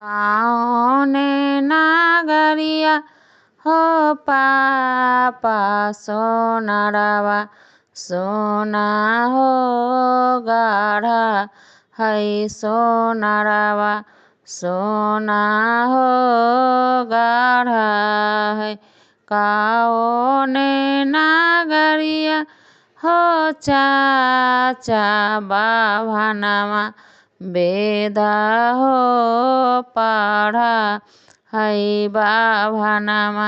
पाउने नागरिया हो पापा सोनारावा सोना हो गाढा है सोनारावा सोना हो गाढा है काओने नागरिया हो चाचा बाभानामा बेदा हो पढा है बाभानामा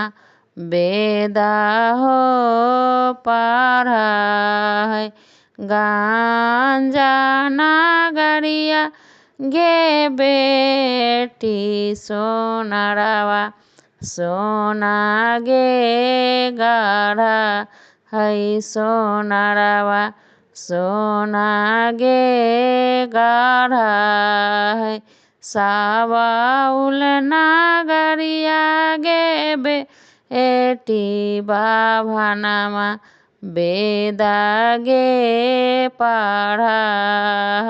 बेदा हो पढा है गांजा नागरिया गे बेटी सोनारावा सोना गे गाढा है सोनारावा सोना गे गाढा है साबाउल नागरिया गे बेटी बाभानामा बेदा गे पढा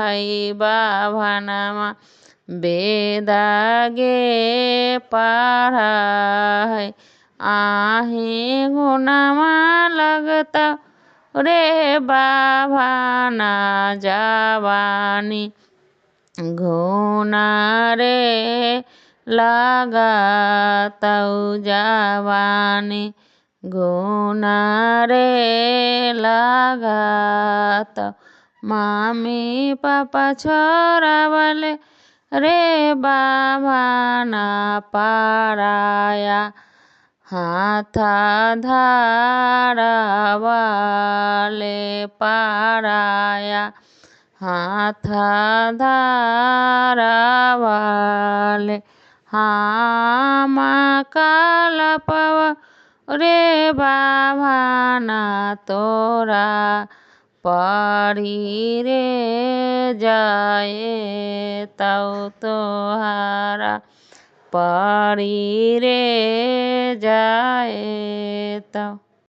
है बाभानामा बेदा गे पढा है आहे गुनामा लगता रे बाभाना जवानी घुना रे लगाता जवानी घुना रे लगाता मामी पापा छोरा वाले रे बाभाना पाराया हाथ धारा वाले पाराया हाथ धारा वाले हामा काला पवा रे बाभाना तोरा परी रे जाए तौ तोहारा परी रे जाए तौ।